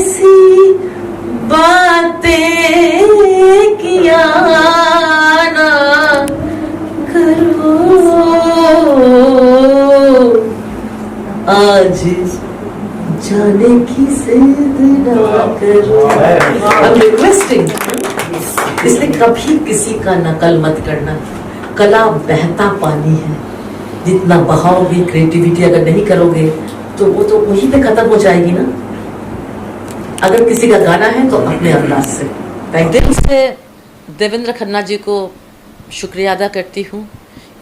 ऐसी बातें किया ना करो, आज जाने की जिद ना करो। I'm requesting, इसलिए कभी किसी का नकल मत करना। कला बहता पानी है, जितना बहाओगे क्रिएटिविटी अगर नहीं करोगे तो वो तो वहीं पे खत्म हो जाएगी ना। अगर किसी का गाना है तो अपने अंदाज से। दिल से देवेंद्र खन्ना जी को शुक्रिया अदा करती हूँ,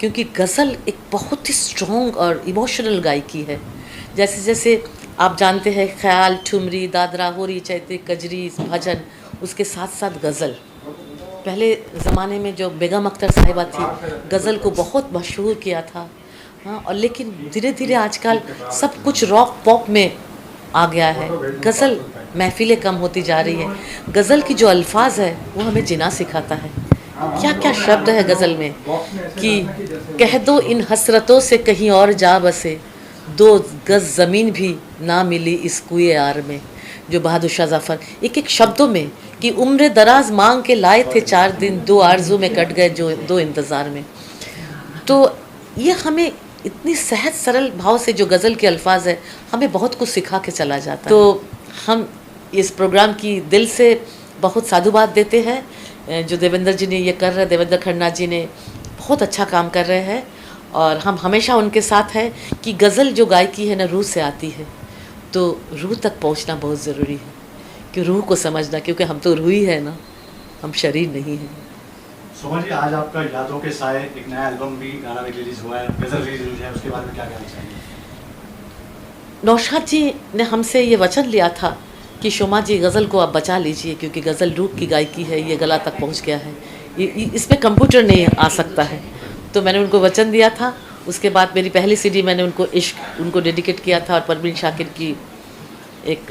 क्योंकि गज़ल एक बहुत ही स्ट्रॉन्ग और इमोशनल गायकी है। जैसे जैसे आप जानते हैं, ख्याल, ठुमरी, दादरा, होरी, चैते, कजरी, भजन, उसके साथ साथ गज़ल। पहले ज़माने में जो बेगम अख्तर साहिबा थी, गज़ल को बहुत मशहूर किया था। हाँ, और लेकिन धीरे धीरे आजकल सब कुछ रॉक पॉप में आ गया है। गज़ल महफिलें कम होती जा रही है। गज़ल की जो अल्फाज है वो हमें जीना सिखाता है। क्या क्या शब्द है गज़ल में कि कह दो इन हसरतों से कहीं और जा बसे, 2 गज़ ज़मीन भी ना मिली इस कुए आर में। जो बहादुर शाह ज़फ़र एक एक शब्दों में कि उम्र दराज मांग के लाए थे 4 दिन, 2 आरज़ू में कट गए जो 2 इंतज़ार में। तो ये हमें इतनी सहज सरल भाव से जो गज़ल के अल्फाज है हमें बहुत कुछ सिखा के चला जाता है। तो हम इस प्रोग्राम की दिल से बहुत साधुवाद देते हैं जो देवेंद्र जी ने ये कर रहे हैं। देवेंद्र खन्ना जी ने बहुत अच्छा काम कर रहे हैं और हम हमेशा उनके साथ हैं कि गज़ल जो गायकी है ना रूह से आती है, तो रूह तक पहुंचना बहुत ज़रूरी है कि रूह को समझना, क्योंकि हम तो रूह ही है ना, हम शरीर नहीं हैं। सोमा जी, आज आपका यादों के साए एक नया एल्बम भी, गाना भी रिलीज हुआ है, गज़ल रिलीज है, उसके बारे में क्या कहना चाहेंगे? नौशाद जी ने हमसे ये वचन लिया था कि शोमा जी गज़ल को आप बचा लीजिए, क्योंकि गज़ल रूह की गायकी है, ये गला तक पहुंच गया है, इसमें कंप्यूटर नहीं आ सकता है। तो मैंने उनको वचन दिया था। उसके बाद मेरी पहली सीडी मैंने उनको इश्क उनको डेडिकेट किया था, और परवीन शाकिर की एक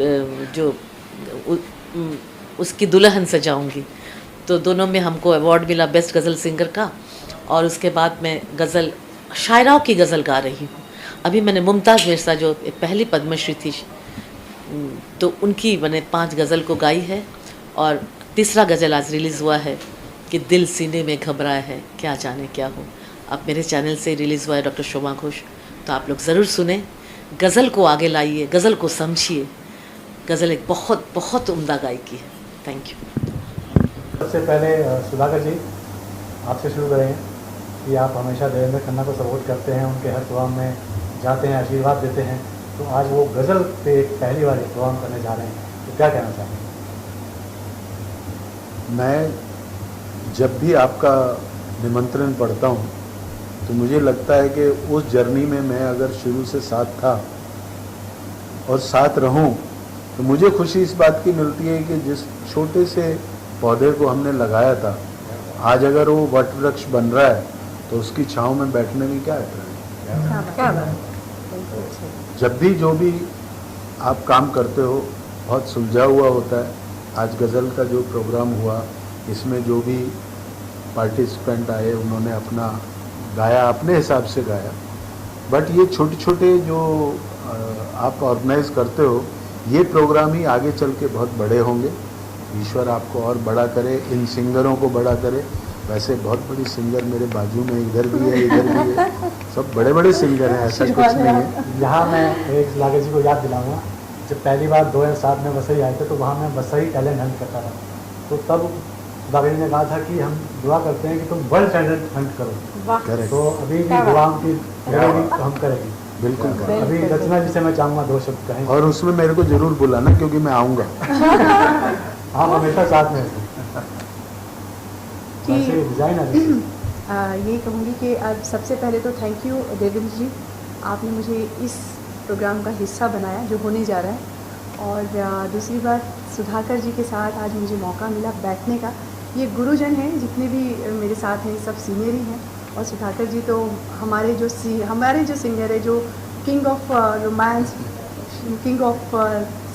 जो उसकी दुल्हन सजाऊंगी, तो दोनों में हमको अवार्ड मिला बेस्ट गज़ल सिंगर का। और उसके बाद मैं गज़ल शायराओं की गज़ल गा रही हूँ। अभी मैंने मुमताज़ मिर्ज़ा जो पहली पद्मश्री थी, तो उनकी मैंने 5 गज़ल को गाई है। और तीसरा गज़ल आज रिलीज़ हुआ है कि दिल सीने में घबराया है क्या जाने क्या हो। अब मेरे चैनल से रिलीज़ हुआ है डॉक्टर शोमा घोष, तो आप लोग ज़रूर सुने, गज़ल को आगे लाइए, गज़ल को समझिए। गज़ल एक बहुत बहुत उम्दा गायकी है। Thank you. सबसे पहले सुधाकर जी, आपसे शुरू करेंगे कि आप हमेशा देवेंद्र खन्ना को सपोर्ट करते हैं, उनके हर प्रोग्राम में जाते हैं, आशीर्वाद देते हैं, तो आज वो गज़ल पे पहली बार प्रोग्राम करने जा रहे हैं, तो क्या कहना चाहेंगे? मैं जब भी आपका निमंत्रण पढ़ता हूँ तो मुझे लगता है कि उस जर्नी में मैं अगर शुरू से साथ था और साथ रहूं, तो मुझे खुशी इस बात की मिलती है कि जिस छोटे से पौधे को हमने लगाया था, आज अगर वो वट वृक्ष बन रहा है तो उसकी छांव में बैठने में क्या है। जब भी जो भी आप काम करते हो बहुत सुलझा हुआ होता है। आज गज़ल का जो प्रोग्राम हुआ, इसमें जो भी पार्टिसिपेंट आए उन्होंने अपना गाया, अपने हिसाब से गाया। बट ये छोटे छोटे जो आप ऑर्गेनाइज करते हो, ये प्रोग्राम ही आगे चल के बहुत बड़े होंगे। ईश्वर आपको और बड़ा करे, इन सिंगरों को बड़ा करे। वैसे बहुत बड़ी सिंगर मेरे बाजू में इधर भी है, इधर भी है, सब बड़े बड़े सिंगर हैं, ऐसा कुछ नहीं है। यहाँ मैं एक लागे जी को याद दिलाऊंगा, जब पहली बार 2007 में वसई आए थे तो वहाँ मैं वसई टैलेंट हंट करता था, तो तब दादी ने कहा था कि हम दुआ करते हैं कि तुम वर्ल्ड टैलेंट हंट करो। तो अभी भी दुआ की हम करेंगे, बिल्कुल। अभी रचना जी से मैं चाहूँगा 2 शब्द कहें, और उसमें मेरे को जरूर बुलाना, क्योंकि मैं आऊँगा। हम हमेशा साथ में डिजाइनर। यही कहूँगी कि अब सबसे पहले तो थैंक यू देवेंद्र जी, आपने मुझे इस प्रोग्राम का हिस्सा बनाया जो होने जा रहा है। और दूसरी बात, सुधाकर जी के साथ आज मुझे मौका मिला बैठने का। ये गुरुजन हैं, जितने भी मेरे साथ हैं सब सीनियर ही हैं, और सुधाकर जी तो हमारे जो सिंगर है, जो king of romance, king of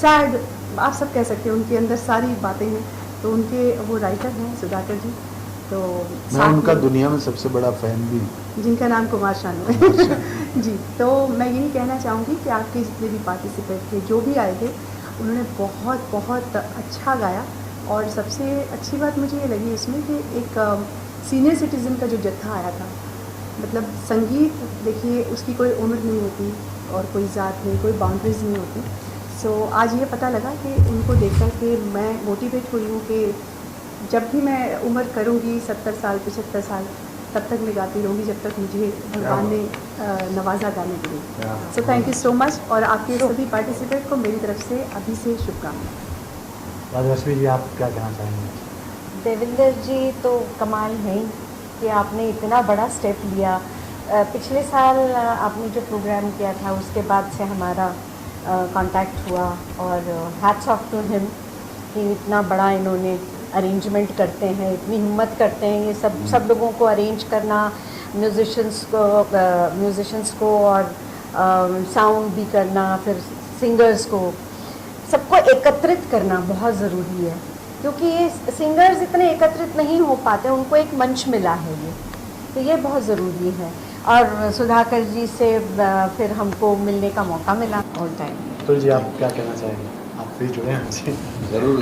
sad, आप सब कह सकते हैं, उनके अंदर सारी बातें हैं। तो उनके वो राइटर हैं सुधाकर जी, तो मैं उनका दुनिया में सबसे बड़ा फैन भी, जिनका नाम कुमार शानू है। जी, तो मैं यही कहना चाहूँगी कि आपके जितने भी पार्टिसिपेंट थे, जो भी आए थे, उन्होंने बहुत बहुत अच्छा गाया। और सबसे अच्छी बात मुझे ये लगी उसमें कि एक सीनियर सिटीज़न का जो जत्था आया था, मतलब संगीत देखिए उसकी कोई उम्र नहीं होती और कोई ज़ात नहीं, कोई बाउंड्रीज़ नहीं होती। सो आज ये पता लगा कि उनको देखकर कि मैं मोटिवेट हुई हूँ कि जब भी मैं उम्र करूँगी 70 साल 75 साल, तब तक मैं गाती रहूँगी जब तक मुझे भगवान ने नवाजा गाने के लिए। So thank you so much, और आपके सभी पार्टिसिपेंट को मेरी तरफ से अभी से शुभकामनाएं। राजलक्ष्मी जी, आप क्या कहना चाहेंगे? देवेंद्र जी तो कमाल है कि आपने इतना बड़ा स्टेप लिया। पिछले साल आपने जो प्रोग्राम किया था उसके बाद से हमारा कांटेक्ट हुआ, और हैट्स ऑफ टू हिम कि इतना बड़ा इन्होंने अरेंजमेंट करते हैं, इतनी हिम्मत करते हैं ये सब लोगों को अरेंज करना, म्यूजिशंस को और साउंड भी करना, फिर सिंगर्स को, सबको एकत्रित करना बहुत ज़रूरी है, क्योंकि ये सिंगर्स इतने एकत्रित नहीं हो पाते, उनको एक मंच मिला है ये, तो ये बहुत ज़रूरी है। और सुधाकर जी से फिर हमको मिलने का मौका मिला ऑल टाइम। तो जी आप क्या कहना चाहेंगे? आप फिर जुड़े हैं हमसे। ज़रूर।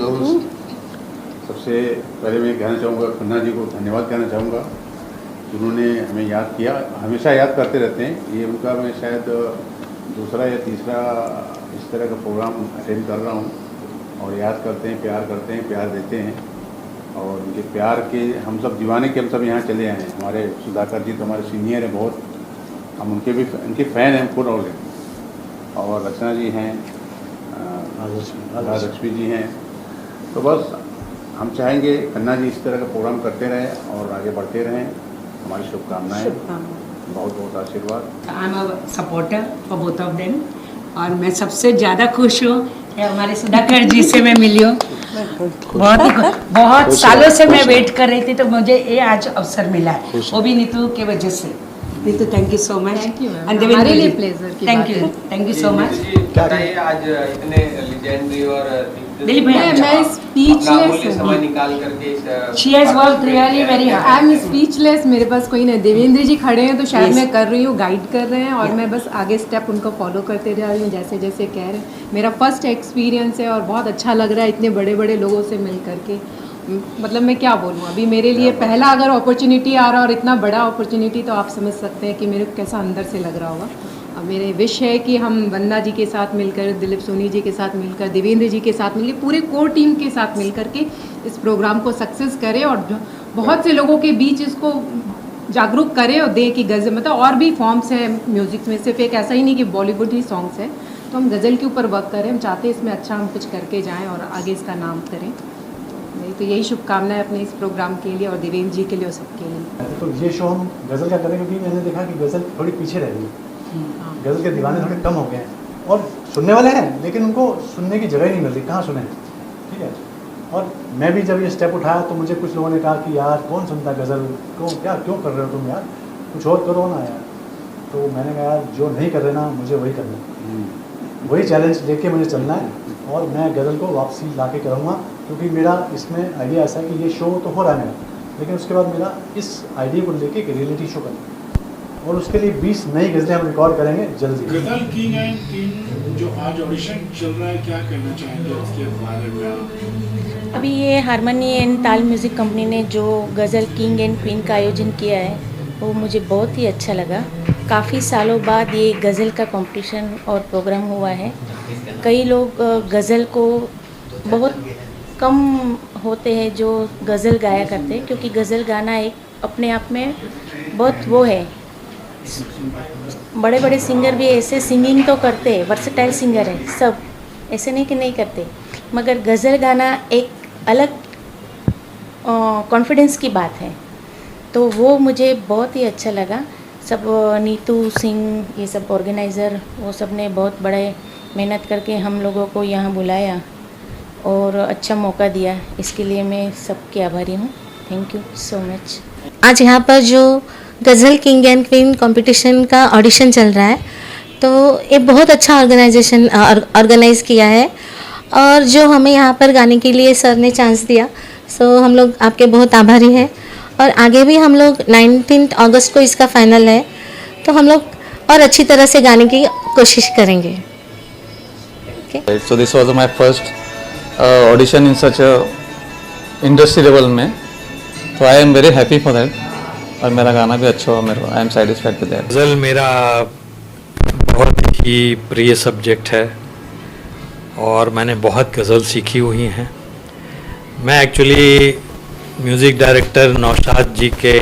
सबसे पहले मैं कहना चाहूँगा खन्ना जी को धन्यवाद कहना चाहूँगा, जिन्होंने हमें याद किया, हमेशा याद करते रहते हैं। ये उनका मैं शायद दूसरा या तीसरा इस तरह का प्रोग्राम अटेंड कर रहा हूँ, और याद करते हैं, प्यार देते हैं, और उनके प्यार के हम सब दीवाने के हम सब यहाँ चले आए हैं। हमारे सुधाकर जी तो हमारे सीनियर हैं बहुत, हम उनके फ़ैन हैं खुद ऑलरेडी, और रचना जी हैं, राजलक्ष्मी जी हैं। तो बस हम चाहेंगे खन्ना जी इस तरह का प्रोग्राम करते रहें और आगे बढ़ते रहें। हमारी शुभकामनाएं, बहुत बहुत आशीर्वाद। I am a supporter for both of them, और मैं सबसे ज़्यादा खुश हूँ कि हमारे सुधाकर जी से मैं मिली हूँ। बहुत सालों से मैं वेट कर रही थी, तो मुझे ये आज अवसर मिला, वो भी नीतू के वजह से। Neetu thank you so much, हमारे लिए प्लेजर की बात है। Thank you so much. बताइए आज इतने लेजेंडरी और दिलीप भैया, मैं स्पीचलेस समय निकाल करके she has worked really very hard. I am speechless, मेरे पास कोई नहीं। देवेंद्र जी खड़े हैं तो शायद मैं कर रही हूँ, गाइड कर रहे हैं, और मैं बस आगे स्टेप उनको फॉलो करते जा रही हूँ जैसे जैसे कह रहे हैं। मेरा फर्स्ट एक्सपीरियंस है और बहुत अच्छा लग रहा है इतने बड़े बड़े लोगों से मिल करके। मतलब मैं क्या बोलूँ, अभी मेरे लिए पहला अगर अपॉर्चुनिटी आ रहा है और इतना बड़ा अपॉर्चुनिटी, तो आप समझ सकते हैं कि मेरे को कैसा अंदर से लग रहा होगा। अब मेरे विश है कि हम वंदना जी के साथ मिलकर, दिलीप सोनी जी के साथ मिलकर, देवेंद्र जी के साथ मिलकर, पूरे कोर टीम के साथ मिलकर के इस प्रोग्राम को सक्सेस करें, और बहुत से लोगों के बीच इसको जागरूक करें और दें कि गज़ल, मतलब और भी फॉर्म्स हैं म्यूज़िक में, सिर्फ एक ऐसा ही नहीं कि बॉलीवुड ही सॉन्ग्स है। तो हम गज़ल के ऊपर वर्क करें, हम चाहते हैं इसमें अच्छा हम कुछ करके जाएँ और आगे इसका नाम करें। मेरी तो यही शुभकामनाएं अपने इस प्रोग्राम के लिए और देवेंद्र जी के लिए और सबके लिए। तो ये शो हम गज़ल का करें, क्योंकि मैंने देखा कि गज़ल थोड़ी पीछे रह गई, गज़ल के दीवाने थोड़े कम हो गए हैं, और सुनने वाले हैं लेकिन उनको सुनने की जगह ही नहीं मिल रही, कहाँ सुने, ठीक है। और मैं भी जब ये स्टेप उठाया तो मुझे कुछ लोगों ने कहा कि यार कौन सुनता गज़ल, क्यों कर रहे हो तुम यार, कुछ और करो ना यार। तो मैंने कहा यार जो नहीं कर रहे ना, मुझे वही करना है, वही चैलेंज लेके मुझे चलना है, और मैं गज़ल को वापसी ला के करूँगा। क्योंकि मेरा इसमें आइडिया ऐसा है कि ये शो तो हो रहा है मेरा, लेकिन उसके बाद मेरा इस आइडिया को लेके एक रियलिटी शो करना है, और उसके लिए 20 नई गज़लें हम रिकॉर्ड करेंगे जल्दी। गज़ल किंग एंड क्वीन जो आज ऑडिशन चल रहा है, क्या कहना चाहेंगे उसके बारे में? अभी ये हारमोनी एंड ताल म्यूज़िक कंपनी ने जो गज़ल किंग एंड क्वीन का आयोजन किया है, वो मुझे बहुत ही अच्छा लगा। काफ़ी सालों बाद ये गज़ल का कंपटीशन और प्रोग्राम हुआ है। कई लोग गज़ल को बहुत कम होते हैं जो गज़ल गाया करते हैं, क्योंकि गज़ल गाना एक अपने आप में बहुत वो है। बड़े बड़े सिंगर भी ऐसे सिंगिंग तो करते हैं, वर्सेटाइल सिंगर है सब, ऐसे नहीं कि नहीं करते, मगर गज़ल गाना एक अलग कॉन्फिडेंस की बात है। तो वो मुझे बहुत ही अच्छा लगा। सब नीतू सिंह, ये सब ऑर्गेनाइज़र, वो सब ने बहुत बड़े मेहनत करके हम लोगों को यहाँ बुलाया और अच्छा मौका दिया, इसके लिए मैं सबकी आभारी हूँ। Thank you so much. आज यहाँ पर जो गज़ल किंग एंड क्वीन कंपटीशन का ऑडिशन चल रहा है, तो ये बहुत अच्छा ऑर्गेनाइज़ किया है, और जो हमें यहाँ पर गाने के लिए सर ने चांस दिया, सो हम लोग आपके बहुत आभारी हैं। और आगे भी हम लोग 19 अगस्त को इसका फाइनल है, तो हम लोग और अच्छी तरह से गाने की कोशिश करेंगे। सके। So this was my first audition in such a industry level में, तो I am very happy for that, और मेरा गाना भी अच्छा हुआ मेरे को, I am satisfied with that. गज़ल मेरा बहुत ही प्रिय सब्जेक्ट है और मैंने बहुत गज़ल सीखी हुई हैं। मैं एक्चुअली म्यूज़िक डायरेक्टर नौशाद जी के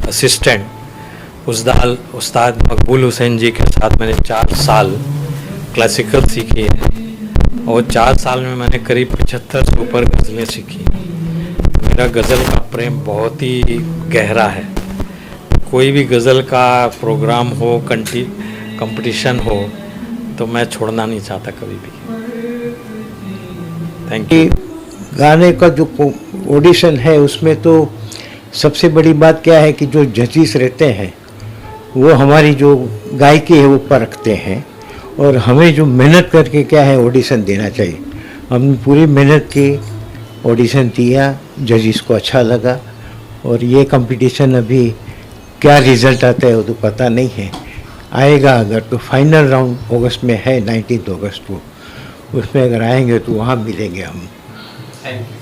असिस्टेंट उस्ताद मकबूल हुसैन जी के साथ मैंने 4 साल क्लासिकल सीखी है और 4 साल में मैंने करीब 75 से ऊपर गज़लें सीखी। मेरा गज़ल का प्रेम बहुत ही गहरा है। कोई भी गज़ल का प्रोग्राम हो, कंपटीशन हो, तो मैं छोड़ना नहीं चाहता कभी भी। Thank you. गाने का जो ऑडिशन है उसमें तो सबसे बड़ी बात क्या है कि जो जजेस रहते हैं वो हमारी जो गायकी है वो परखते हैं और हमें जो मेहनत करके क्या है ऑडिशन देना चाहिए। हमने पूरी मेहनत की, ऑडिशन दिया, जजेस को अच्छा लगा और ये कंपटीशन अभी क्या रिज़ल्ट आता है वो तो पता नहीं है, आएगा अगर तो फाइनल राउंड अगस्त में है, 19 अगस्त को, उसमें अगर आएंगे तो वहाँ मिलेंगे हम। Thank you.